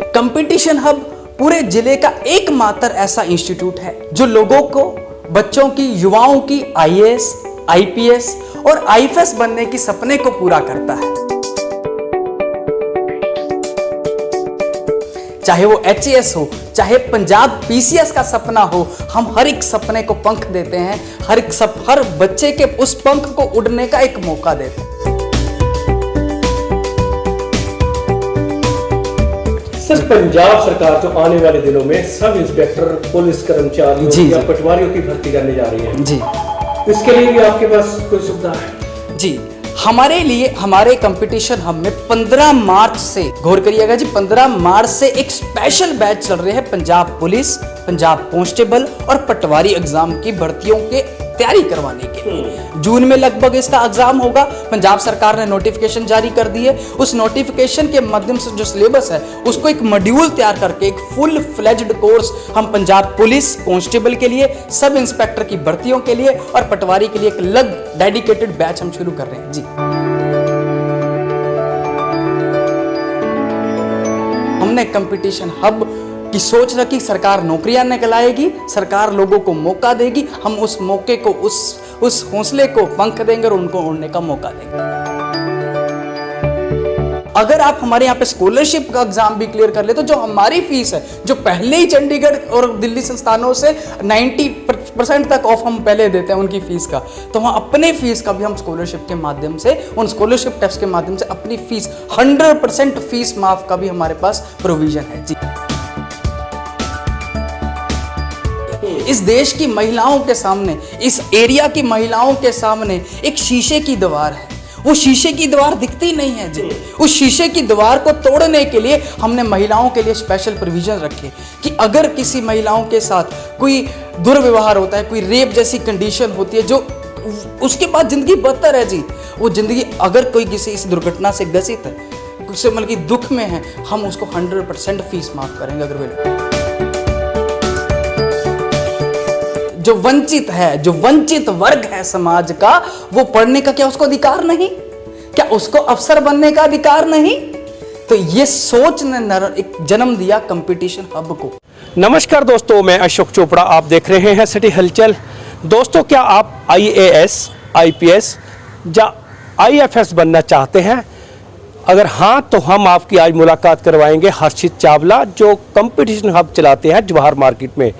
Competition hub पूरे जिले का एकमात्र ऐसा इंस्टीट्यूट है जो लोगों को, बच्चों की, युवाओं की आईएएस, आईपीएस और आईएफएस बनने की सपने को पूरा करता है। चाहे वो एचएएस हो, चाहे पंजाब पीसीएस का सपना हो, हम हर एक सपने को पंख देते हैं। हर बच्चे के उस पंख को उड़ने का एक मौका देते हैं। सर, पंजाब सरकार तो आने वाले दिनों में सब इंस्पेक्टर, पुलिस कर्मचारियों या पटवारियों की भर्ती करने जा रही है जी। इसके लिए भी आपके पास कोई सुविधा है? जी, हमारे लिए हमारे कंपटीशन हब में 15 मार्च से, गौर करिएगा जी, 15 मार्च से एक स्पेशल बैच चल रहे हैं पंजाब पुलिस, पंजाब कांस्टेबल और पटवारी एग्जाम की भर्तियों के तैयारी करवाने के लिए। जून में लगभग इसका एग्जाम होगा। पंजाब सरकार ने नोटिफिकेशन जारी कर दी है। उस नोटिफिकेशन के माध्यम से जो सिलेबस है उसको एक मॉड्यूल तैयार करके एक फुल फ्लेज्ड कोर्स हम पंजाब पुलिस कांस्टेबल के लिए, सब इंस्पेक्टर की भर्तियों के लिए और पटवारी के लिए एक अलग डेडिकेटेड बैच हम शुरू कर रहे हैं जी। हमने कंपटीशन हब की सोच रखी, सरकार नौकरियां निकलाएगी, सरकार लोगों को मौका देगी, हम उस मौके को, उस हौसले को पंख देंगे और उनको उड़ने का मौका देंगे। अगर आप हमारे यहाँ पे स्कॉलरशिप का एग्जाम भी क्लियर कर ले तो जो हमारी फीस है, जो पहले ही चंडीगढ़ और दिल्ली संस्थानों से 90% तक ऑफ हम पहले देते हैं उनकी फीस का, तो वहाँ अपने फीस का भी हम स्कॉलरशिप के माध्यम से, उन स्कॉलरशिप टेस्ट के माध्यम से अपनी फीस 100% फीस माफ का भी हमारे पास प्रोविजन है जी। इस देश की महिलाओं के सामने, इस एरिया की महिलाओं के सामने एक शीशे की दीवार है। वो शीशे की दीवार दिखती नहीं है जी। उस शीशे की दीवार को तोड़ने के लिए हमने महिलाओं के लिए स्पेशल प्रोविजन रखे कि अगर किसी महिलाओं के साथ कोई दुर्व्यवहार होता है, कोई रेप जैसी कंडीशन होती है, जो उसके बाद जिंदगी बदतर है जी, वो जिंदगी अगर कोई किसी इस दुर्घटना से ग्रसित है, उससे मतलब कि दुख में है, हम उसको 100% फीस माफ करेंगे। अगर वे जो वंचित है, जो वंचित वर्ग है समाज का, वो पढ़ने का क्या उसको अधिकार नहीं? क्या उसको अफसर बनने का अधिकार नहीं? तो ये सोच ने एक जन्म दिया कंपटीशन हब को। नमस्कार दोस्तों, मैं अशोक चोपड़ा, आप देख रहे हैं सिटी हलचल। दोस्तों, क्या आप आईएएस, आईपीएस या आईएफएस बनना चाहते हैं? अगर हाँ, तो हम आपकी आज मुलाकात करवाएंगे हर्षित चावला, जो कंपटीशन हब चलाते हैं जवाहर मार्केट में।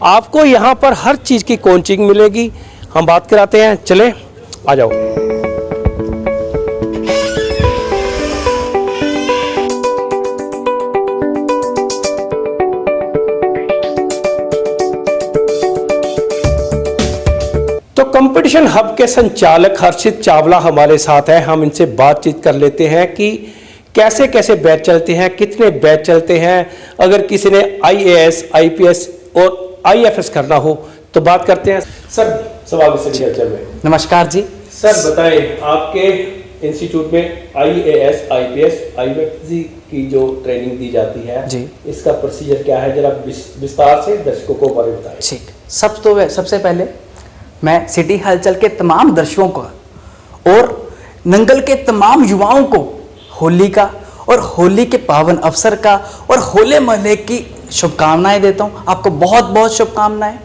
आपको यहाँ पर हर चीज़ की कोचिंग मिलेगी। हम बात कराते हैं, चले आ जाओ। तो कंपटीशन हब के संचालक हर्षित चावला हमारे साथ हैं। हम इनसे बातचीत कर लेते हैं कि कैसे कैसे बैच चलते हैं, कितने बैच चलते हैं। अगर किसी ने आईएएस, आईपीएस और आईएफएस करना हो तो बात करते हैं। सर, सवाल से में नमस्कार जी। सर बताएं, आपके इंस्टीट्यूट में आईएएस, आईपीएस, आईएफएस की जो ट्रेनिंग दी जाती है जी, इसका प्रोसीजर क्या है, जरा विस्तार से दर्शकों को बारे बताएं। ठीक, सबसे पहले मैं सिटी हलचल के तमाम दर्शकों को और नंगल के तमाम युवाओं को होली का और होली के पावन अवसर का और होले महल्ले की शुभकामनाएं देता हूं। आपको बहुत बहुत शुभकामनाएं।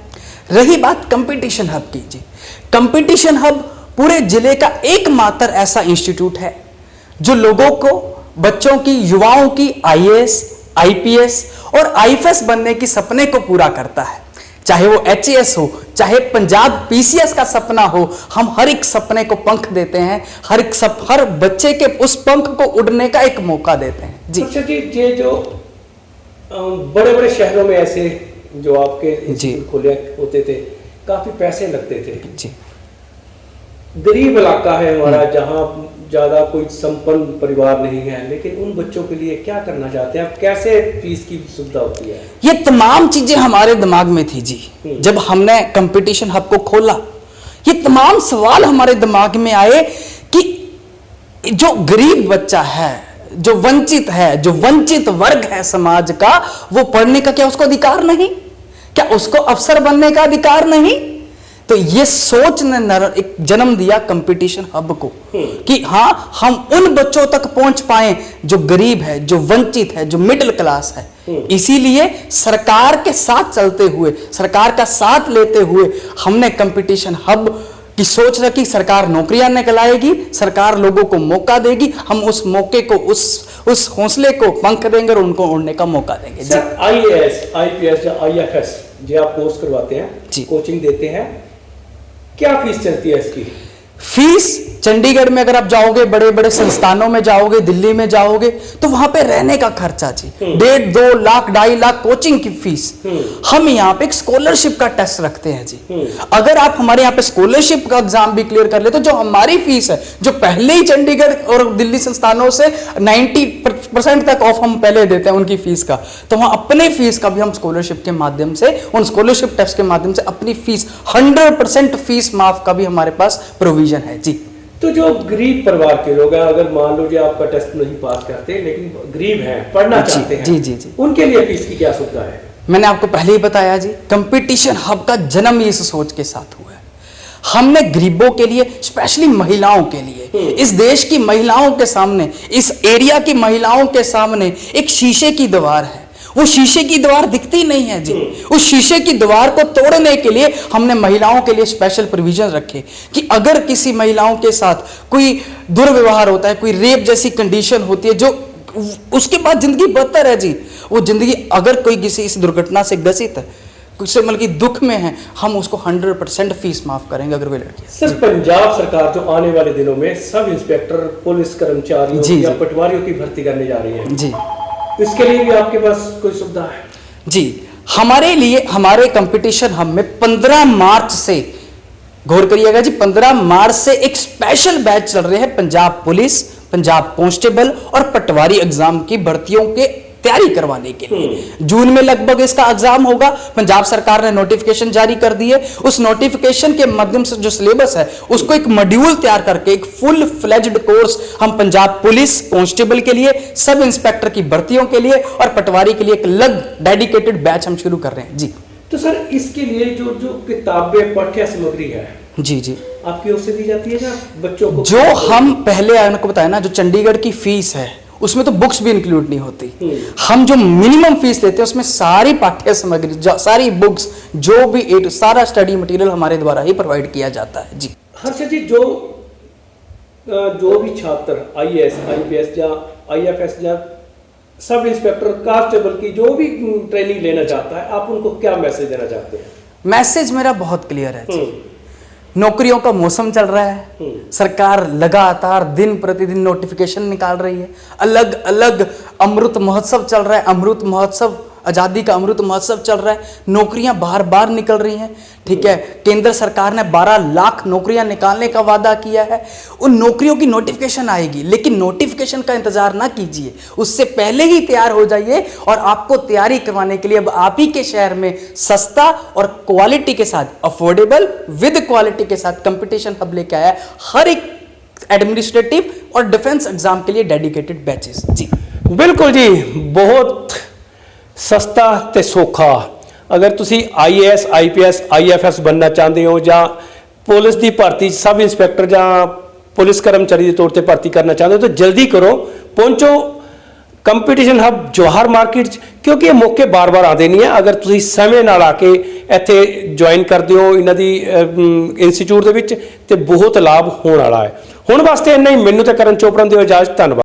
रही बात कंपटीशन हब की जी, कंपटीशन हब पूरे जिले का एकमात्र ऐसा इंस्टीट्यूट है जो लोगों को, बच्चों की, युवाओं की आईएएस, आईपीएस और आईएफएस बनने की सपने को पूरा करता है। चाहे वो एचएएस हो, चाहे पंजाब पीसीएस का सपना हो, हम हर एक सपने को पंख देते हैं। हर बच्चे के उस पंख को उड़ने का एक मौका देते हैं जी। अच्छा जी, ये जो बड़े बड़े शहरों में ऐसे जो आपके जी खुले होते थे, काफी पैसे लगते थे जी। गरीब इलाका है हमारा, जहाँ ज्यादा कोई संपन्न परिवार नहीं है, लेकिन उन बच्चों के लिए क्या करना चाहते हैं आप? कैसे फीस की सुविधा होती है? ये तमाम चीजें हमारे दिमाग में थी जी। जब हमने कंपटीशन हब को खोला, ये तमाम सवाल हमारे दिमाग में आए कि जो गरीब बच्चा है, जो वंचित है, जो वंचित वर्ग है समाज का, वो पढ़ने का क्या उसको अधिकार नहीं? क्या उसको अफसर बनने का अधिकार नहीं? तो ये सोच ने एक जन्म दिया कंपटीशन हब को कि हाँ, हम उन बच्चों तक पहुंच पाए जो गरीब है, जो वंचित है, जो मिडिल क्लास है। इसीलिए सरकार के साथ चलते हुए, सरकार का साथ लेते हुए हमने कंपटीशन हब की सोच रखी। सरकार नौकरियां निकलाएगी, सरकार लोगों को मौका देगी, हम उस मौके को, उस हौसले को पंख देंगे और उनको उड़ने का मौका देंगे। जी, IAS, IPS या IFS जो आप कोर्स करवाते हैं, कोचिंग देते हैं, क्या फीस चलती है इसकी? फीस चंडीगढ़ में अगर आप जाओगे, बड़े बड़े संस्थानों में जाओगे, दिल्ली में जाओगे, तो वहां पे रहने का खर्चा जी 1.5-2 लाख 2.5 लाख कोचिंग की फीस। हम यहाँ पे एक स्कॉलरशिप का टेस्ट रखते हैं जी। अगर आप हमारे यहाँ पे स्कॉलरशिप का एग्जाम भी क्लियर कर ले, तो जो हमारी फीस है, जो पहले ही चंडीगढ़ और दिल्ली संस्थानों से 90% तक ऑफ हम पहले देते हैं उनकी फीस का, तो वहां अपने फीस का भी हम स्कॉलरशिप के माध्यम से, उन स्कॉलरशिप टेस्ट के माध्यम से अपनी फीस 100% फीस माफ का भी हमारे पास प्रोविजन है जी। तो जो गरीब परिवार के लोग हैं, अगर मान लो जो आपका टेस्ट नहीं पास करते लेकिन गरीब हैं, पढ़ना चाहते हैं, जी जी जी, उनके लिए फीस की क्या सुविधा है? मैंने आपको पहले ही बताया जी, कंपटीशन हब का जन्म इस सोच के साथ हुआ है। हमने गरीबों के लिए, स्पेशली महिलाओं के लिए, इस देश की महिलाओं के सामने, इस एरिया की महिलाओं के सामने एक शीशे की दीवार है। वो शीशे की दीवार दिखती नहीं है जी। उस शीशे की दीवार को तोड़ने के लिए हमने महिलाओं के लिए स्पेशल प्रोविजन रखे कि अगर किसी महिलाओं के साथ कोई दुर्व्यवहार होता है, कोई रेप जैसी कंडीशन होती है, जो उसके बाद जिंदगी बदतर है जी, वो जिंदगी अगर कोई किसी इस दुर्घटना से ग्रसित है, कुछ मतलब कि दुख में है, हम उसको 100% फीस माफ करेंगे अगर वे लड़की। सर, पंजाब सरकार जो आने वाले दिनों में सब इंस्पेक्टर, पुलिस कर्मचारियों या पटवारियों की भर्ती करने जा रही है जी, इसके लिए भी आपके पास कोई सुविधा है? जी, हमारे लिए, हमारे कंपटीशन हम में 15 मार्च से, गौर करिएगा जी, 15 मार्च से एक स्पेशल बैच चल रहे हैं पंजाब पुलिस, पंजाब कांस्टेबल और पटवारी एग्जाम की भर्तियों के तैयारी करवाने के लिए। जून में लगभग इसका एग्जाम होगा। पंजाब सरकार ने नोटिफिकेशन जारी कर दी है। उस नोटिफिकेशन के माध्यम से जो सिलेबस है, उसको एक मॉड्यूल तैयार करके एक फुल फ्लेज्ड कोर्स हम पंजाब पुलिस कांस्टेबल के लिए, सब इंस्पेक्टर की भर्तियों के लिए और पटवारी के लिए एक अलग डेडिकेटेड बैच हम शुरू कर रहे हैं जी। तो सर, इसके लिए जो किताबें, पाठ्य सामग्री है, जी जी, आपकी ओर से दी जाती है या बच्चों को? जो हम पहले आपको बताया ना, जो चंडीगढ़ की फीस है उसमें तो बुक्स भी इंक्लूड नहीं होती। हम जो मिनिमम फीस लेते हैं उसमें सारी पाठ्य सामग्री, सारी बुक्स, जो भी सारा स्टडी मटेरियल हमारे द्वारा ही प्रोवाइड किया जाता है जी। हर्षद जी, जो भी छात्र IAS, IPS या IFS या सब इंस्पेक्टर, कांस्टेबल की जो भी ट्रेनिंग लेना चाहता है, आप उनको क्या मैसेज देना चाहते हैं? मैसेज मेरा बहुत क्लियर है जी। नौकरियों का मौसम चल रहा है, सरकार लगातार दिन प्रतिदिन नोटिफिकेशन निकाल रही है, अलग अलग अमृत महोत्सव चल रहा है, अमृत महोत्सव, आज़ादी का अमृत महोत्सव चल रहा है, नौकरियां बार बार निकल रही हैं, ठीक है। केंद्र सरकार ने 12 लाख नौकरियां निकालने का वादा किया है। उन नौकरियों की नोटिफिकेशन आएगी, लेकिन नोटिफिकेशन का इंतजार ना कीजिए, उससे पहले ही तैयार हो जाइए। और आपको तैयारी करवाने के लिए अब आप ही के शहर में सस्ता और क्वालिटी के साथ, अफोर्डेबल विद क्वालिटी के साथ कंपटीशन हब लेके आया है, हर एक एडमिनिस्ट्रेटिव और डिफेंस एग्जाम के लिए डेडिकेटेड बैचेस जी। बिल्कुल जी, बहुत सस्ता ते सौखा। अगर तुसी IAS, IPS, IFS बनना चाहते हो ਜਾਂ पुलिस की भर्ती, सब इंस्पेक्टर ਜਾਂ पुलिस कर्मचारी के तौर पर भर्ती करना चाहते हो, तो जल्दी करो, पहुंचो कंपटीशन हब जवाहर मार्केट, क्योंकि ये मौके बार बार आते नहीं है। अगर तुसी समय नाल आके इत्थे ज्वाइन करते हो इन्हां दी इंस्टीट्यूट दे विच, ते बहुत लाभ होने वाला है। हुण वास्ते इन्ना ही, मैनूं ते करण चोपड़ा दिओ इजाजत, धन्नवाद।